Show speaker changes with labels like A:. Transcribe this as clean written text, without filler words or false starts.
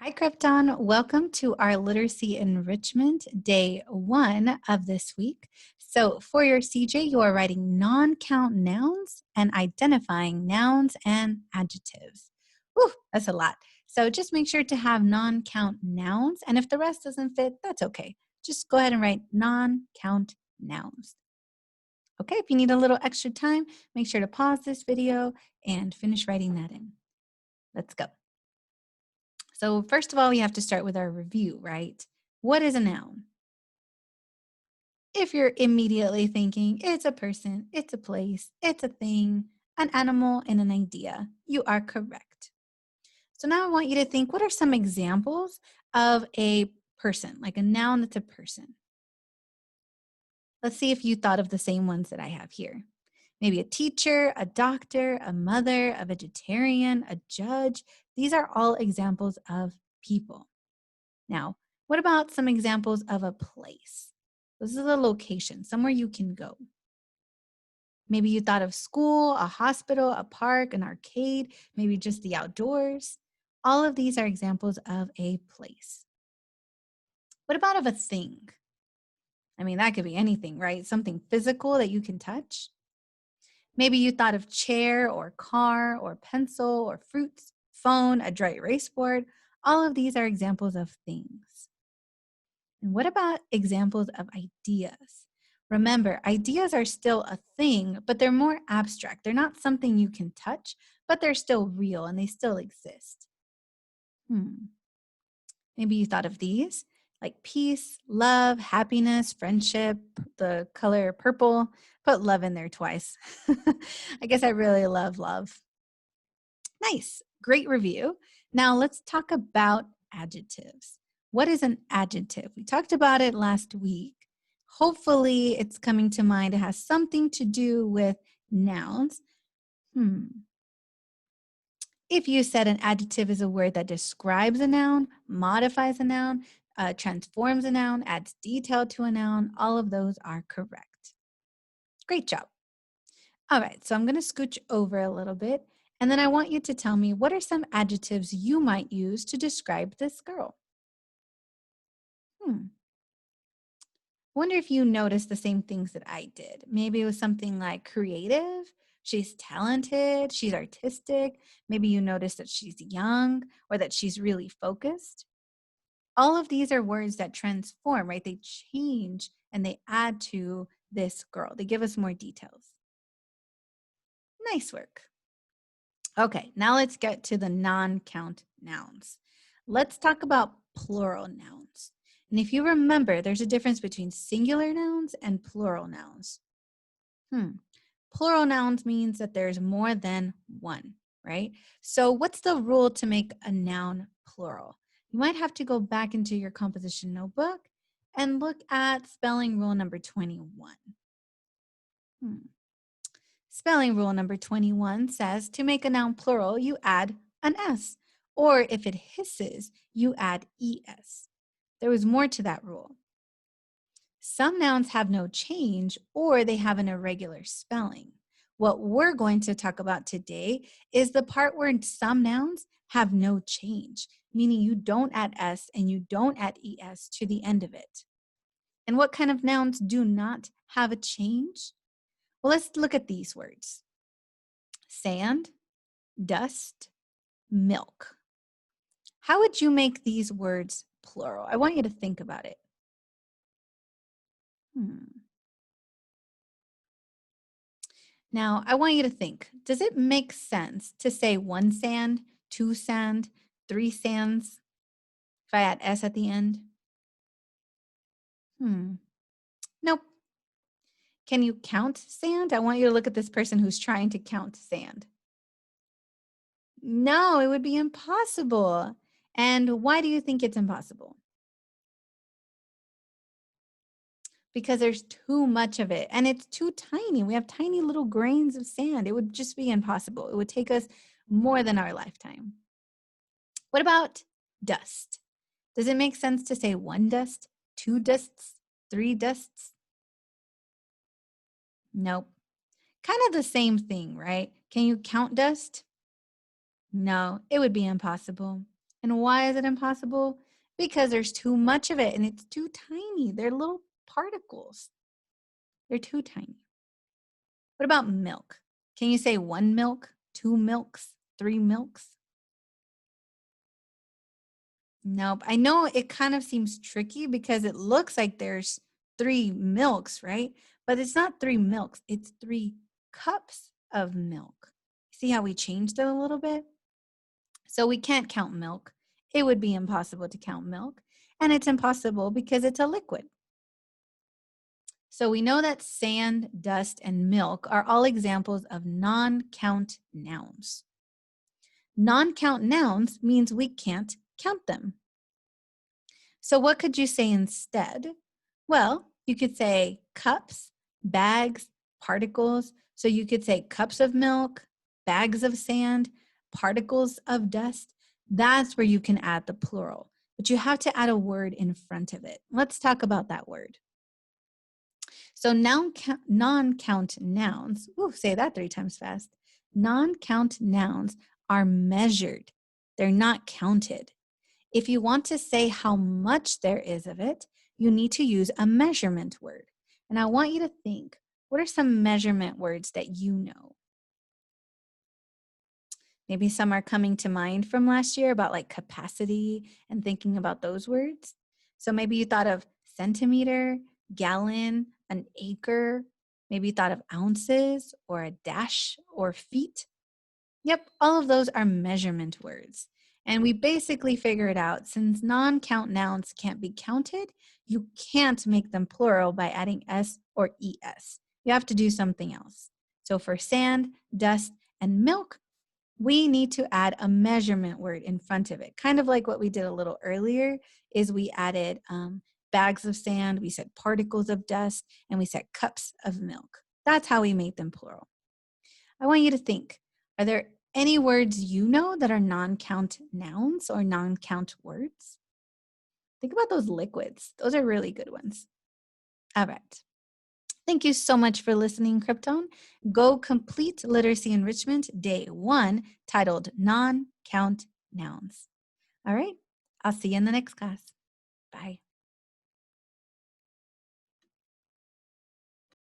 A: Hi, Krypton. Welcome to our Literacy Enrichment Day 1 of this week. So, for your CJ, you are writing non count nouns and identifying nouns and adjectives. Whew, that's a lot. So, just make sure to have non count nouns. And if the rest doesn't fit, that's okay. Just go ahead and write non count nouns. Okay, if you need a little extra time, make sure to pause this video and finish writing that in. Let's go. So first of all, we have to start with our review, right? What is a noun? If you're immediately thinking it's a person, it's a place, it's a thing, an animal, and an idea, you are correct. So now I want you to think, what are some examples of a person, like a noun that's a person? Let's see if you thought of the same ones that I have here. Maybe a teacher, a doctor, a mother, a vegetarian, a judge. These are all examples of people. Now, what about some examples of a place? This is a location, somewhere you can go. Maybe you thought of school, a hospital, a park, an arcade, maybe just the outdoors. All of these are examples of a place. What about of a thing? I mean, that could be anything, right? Something physical that you can touch. Maybe you thought of chair or car or pencil or fruits, phone, a dry erase board. All of these are examples of things. And what about examples of ideas? Remember, ideas are still a thing, but they're more abstract. They're not something you can touch, but they're still real and they still exist. Maybe you thought of these like peace, love, happiness, friendship, the color purple. Put love in there twice. I guess I really love love. Nice. Great review. Now let's talk about adjectives. What is an adjective? We talked about it last week. Hopefully, it's coming to mind. It has something to do with nouns. If you said an adjective is a word that describes a noun, modifies a noun, transforms a noun, adds detail to a noun, all of those are correct. Great job. All right, so I'm going to scooch over a little bit, and then I want you to tell me what are some adjectives you might use to describe this girl? Hmm. Wonder if you noticed the same things that I did. Maybe it was something like creative, she's talented, she's artistic. Maybe you noticed that she's young or that she's really focused. All of these are words that transform, right? They change and they add to this girl. They give us more details. Nice work. Okay, now let's get to the non-count nouns. Let's talk about plural nouns. And if you remember, there's a difference between singular nouns and plural nouns. Plural nouns means that there's more than one, right? So what's the rule to make a noun plural? You might have to go back into your composition notebook and look at spelling rule number 21. Spelling rule number 21 says to make a noun plural, you add an S, or if it hisses, you add ES. There was more to that rule. Some nouns have no change or they have an irregular spelling. What we're going to talk about today is the part where some nouns have no change, meaning you don't add S and you don't add ES to the end of it. And what kind of nouns do not have a change? Well, let's look at these words. Sand, dust, milk. How would you make these words plural? I want you to think about it. Now, I want you to think, does it make sense to say one sand, two sand, three sands if I add S at the end? Nope. Can you count sand? I want you to look at this person who's trying to count sand. No, it would be impossible. And why do you think it's impossible? Because there's too much of it and it's too tiny. We have tiny little grains of sand. It would just be impossible. It would take us more than our lifetime. What about dust? Does it make sense to say one dust, two dusts, three dusts? Nope. Kind of the same thing, right? Can you count dust? No, it would be impossible. And why is it impossible? Because there's too much of it and it's too tiny. They're little particles. They're too tiny. What about milk? Can you say one milk, two milks, three milks? Nope. I know it kind of seems tricky because it looks like there's three milks, right? But it's not three milks, it's 3 cups of milk. See how we changed it a little bit? So we can't count milk. It would be impossible to count milk. And it's impossible because it's a liquid. So we know that sand, dust, and milk are all examples of non-count nouns. Non-count nouns means we can't count them. So what could you say instead? Well, you could say cups, bags, particles. So you could say cups of milk, bags of sand, particles of dust. That's where you can add the plural, but you have to add a word in front of it. Let's talk about that word. So non-count nouns, say that 3 times fast. Non-count nouns are measured. They're not counted. If you want to say how much there is of it, you need to use a measurement word. And I want you to think, what are some measurement words that you know? Maybe some are coming to mind from last year about like capacity and thinking about those words. So maybe you thought of centimeter, gallon, an acre. Maybe you thought of ounces or a dash or feet. Yep, all of those are measurement words. And we basically figured out since non-count nouns can't be counted, you can't make them plural by adding s or es. You have to do something else. So for sand, dust, and milk, we need to add a measurement word in front of it. Kind of like what we did a little earlier is we added bags of sand, we said particles of dust, and we said cups of milk. That's how we made them plural. I want you to think, are there any words you know that are non-count nouns or non-count words? Think about those liquids. Those are really good ones. All right. Thank you so much for listening, Krypton. Go complete Literacy Enrichment Day 1 titled Non-Count Nouns. All right. I'll see you in the next class. Bye.